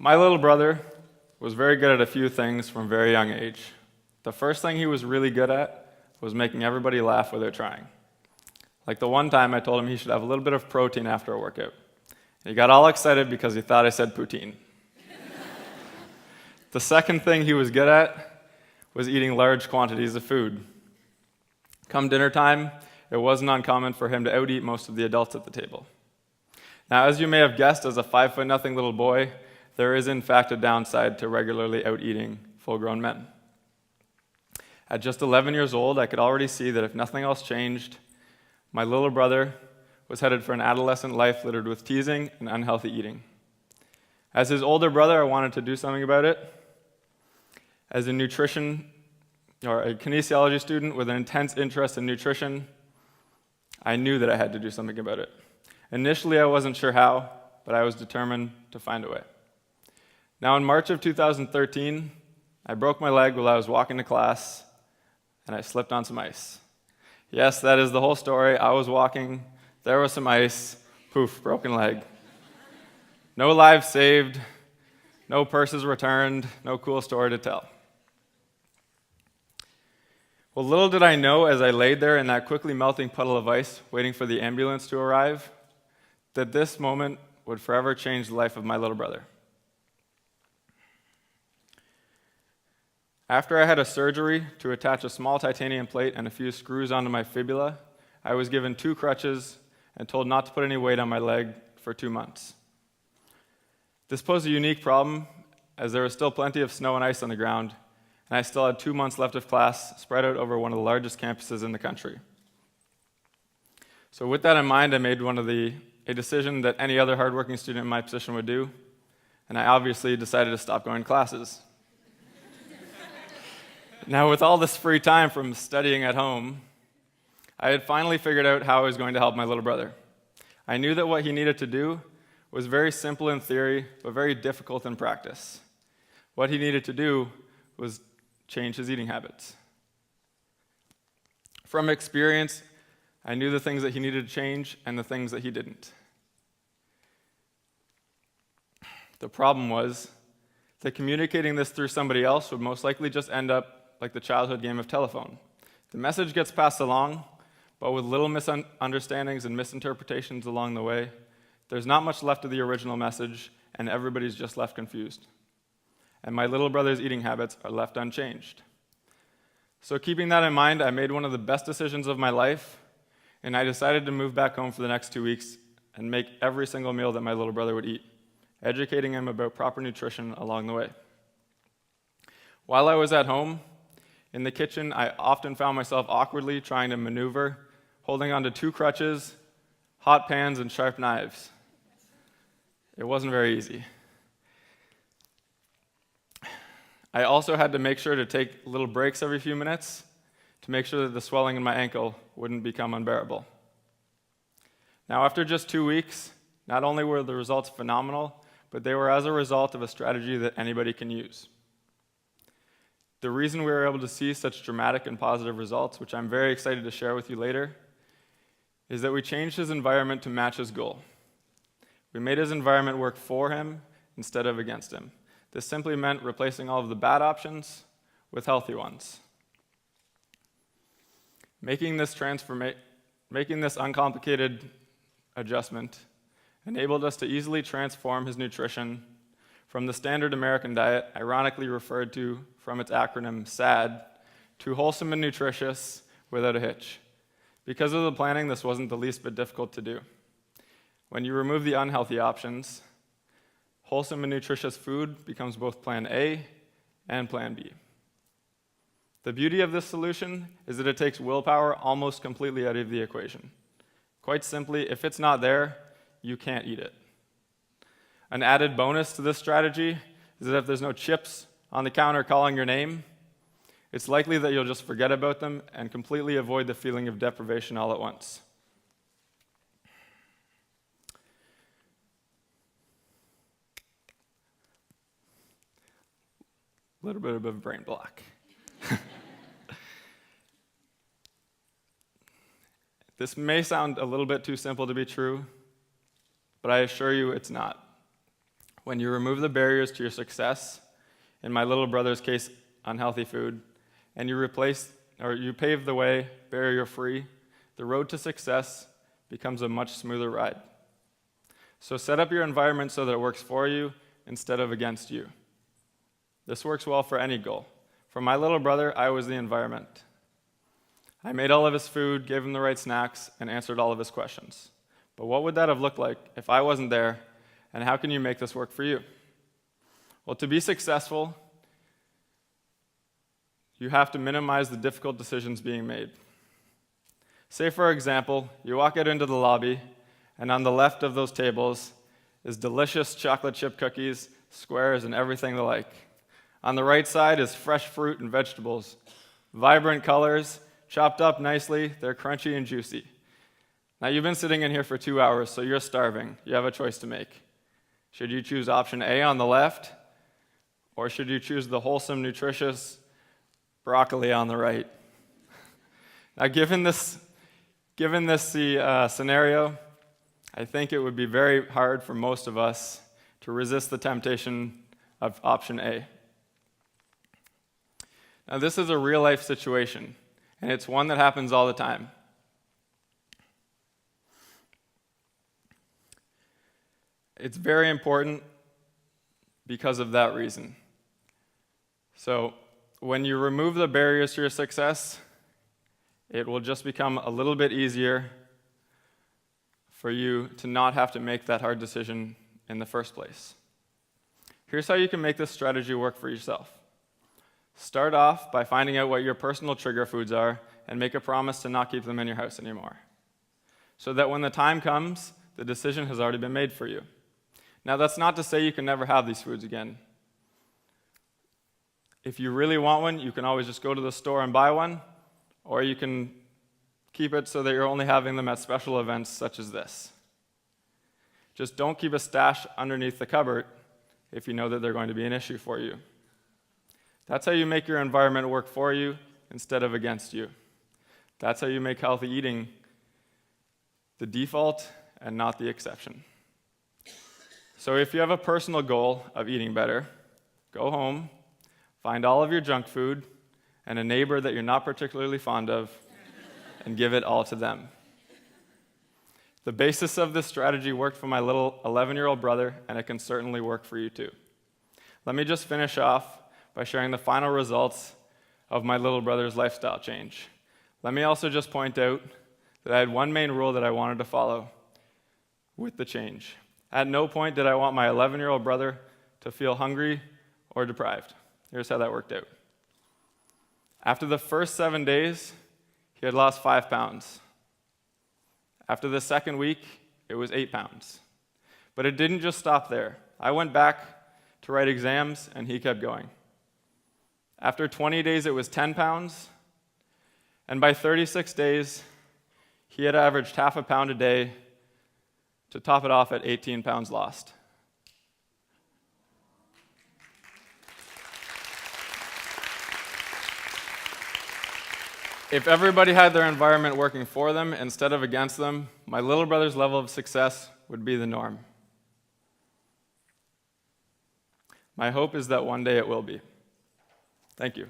My little brother was very good at a few things from a very young age. The first thing he was really good at was making everybody laugh without trying. Like the one time I told him he should have a little bit of protein after a workout. He got all excited because he thought I said poutine. The second thing he was good at was eating large quantities of food. Come dinner time, it wasn't uncommon for him to out-eat most of the adults at the table. Now, as you may have guessed, as a 5'0" little boy, there is in fact a downside to regularly out-eating full-grown men. At just 11 years old, I could already see that if nothing else changed, my little brother was headed for an adolescent life littered with teasing and unhealthy eating. As his older brother, I wanted to do something about it. As a kinesiology student with an intense interest in nutrition, I knew that I had to do something about it. Initially, I wasn't sure how, but I was determined to find a way. Now, in March of 2013, I broke my leg while I was walking to class, and I slipped on some ice. Yes, that is the whole story. I was walking, there was some ice, poof, broken leg. No lives saved, no purses returned, no cool story to tell. Well, little did I know as I laid there in that quickly melting puddle of ice, waiting for the ambulance to arrive, that this moment would forever change the life of my little brother. After I had a surgery to attach a small titanium plate and a few screws onto my fibula, I was given 2 crutches and told not to put any weight on my leg for 2 months. This posed a unique problem, as there was still plenty of snow and ice on the ground, and I still had 2 months left of class spread out over one of the largest campuses in the country. So with that in mind, I made a decision that any other hardworking student in my position would do, and I obviously decided to stop going to classes. Now, with all this free time from studying at home, I had finally figured out how I was going to help my little brother. I knew that what he needed to do was very simple in theory, but very difficult in practice. What he needed to do was change his eating habits. From experience, I knew the things that he needed to change and the things that he didn't. The problem was that communicating this through somebody else would most likely just end up like the childhood game of telephone. The message gets passed along, but with little misunderstandings and misinterpretations along the way, there's not much left of the original message, and everybody's just left confused. And my little brother's eating habits are left unchanged. So keeping that in mind, I made one of the best decisions of my life, and I decided to move back home for the next 2 weeks and make every single meal that my little brother would eat, educating him about proper nutrition along the way. While I was at home, in the kitchen, I often found myself awkwardly trying to maneuver, holding onto 2 crutches, hot pans, and sharp knives. It wasn't very easy. I also had to make sure to take little breaks every few minutes to make sure that the swelling in my ankle wouldn't become unbearable. Now, after just 2 weeks, not only were the results phenomenal, but they were as a result of a strategy that anybody can use. The reason we were able to see such dramatic and positive results, which I'm very excited to share with you later, is that we changed his environment to match his goal. We made his environment work for him instead of against him. This simply meant replacing all of the bad options with healthy ones. Making this uncomplicated adjustment enabled us to easily transform his nutrition from the standard American diet, ironically referred to from its acronym SAD, to wholesome and nutritious without a hitch. Because of the planning, this wasn't the least bit difficult to do. When you remove the unhealthy options, wholesome and nutritious food becomes both Plan A and Plan B. The beauty of this solution is that it takes willpower almost completely out of the equation. Quite simply, if it's not there, you can't eat it. An added bonus to this strategy is that if there's no chips on the counter calling your name, it's likely that you'll just forget about them and completely avoid the feeling of deprivation all at once. A little bit of a brain block. This may sound a little bit too simple to be true, but I assure you it's not. When you remove the barriers to your success, in my little brother's case, unhealthy food, and you pave the way barrier-free, the road to success becomes a much smoother ride. So set up your environment so that it works for you instead of against you. This works well for any goal. For my little brother, I was the environment. I made all of his food, gave him the right snacks, and answered all of his questions. But what would that have looked like if I wasn't there, and how can you make this work for you? Well, to be successful, you have to minimize the difficult decisions being made. Say, for example, you walk out into the lobby, and on the left of those tables is delicious chocolate chip cookies, squares, and everything the like. On the right side is fresh fruit and vegetables, vibrant colors, chopped up nicely, they're crunchy and juicy. Now, you've been sitting in here for 2 hours, so you're starving. You have a choice to make. Should you choose option A on the left, or should you choose the wholesome, nutritious broccoli on the right? Now, given this scenario, I think it would be very hard for most of us to resist the temptation of option A. Now, this is a real-life situation, and it's one that happens all the time. It's very important because of that reason. So, when you remove the barriers to your success, it will just become a little bit easier for you to not have to make that hard decision in the first place. Here's how you can make this strategy work for yourself. Start off by finding out what your personal trigger foods are and make a promise to not keep them in your house anymore, so that when the time comes, the decision has already been made for you. Now, that's not to say you can never have these foods again. If you really want one, you can always just go to the store and buy one, or you can keep it so that you're only having them at special events such as this. Just don't keep a stash underneath the cupboard if you know that they're going to be an issue for you. That's how you make your environment work for you instead of against you. That's how you make healthy eating the default and not the exception. So if you have a personal goal of eating better, go home, find all of your junk food and a neighbor that you're not particularly fond of, and give it all to them. The basis of this strategy worked for my little 11-year-old brother, and it can certainly work for you too. Let me just finish off by sharing the final results of my little brother's lifestyle change. Let me also just point out that I had one main rule that I wanted to follow with the change. At no point did I want my 11-year-old brother to feel hungry or deprived. Here's how that worked out. After the first 7 days, he had lost 5 pounds. After the second week, it was 8 pounds. But it didn't just stop there. I went back to write exams, and he kept going. After 20 days, it was 10 pounds. And by 36 days, he had averaged half a pound a day to top it off at 18 pounds lost. If everybody had their environment working for them instead of against them, my little brother's level of success would be the norm. My hope is that one day it will be. Thank you.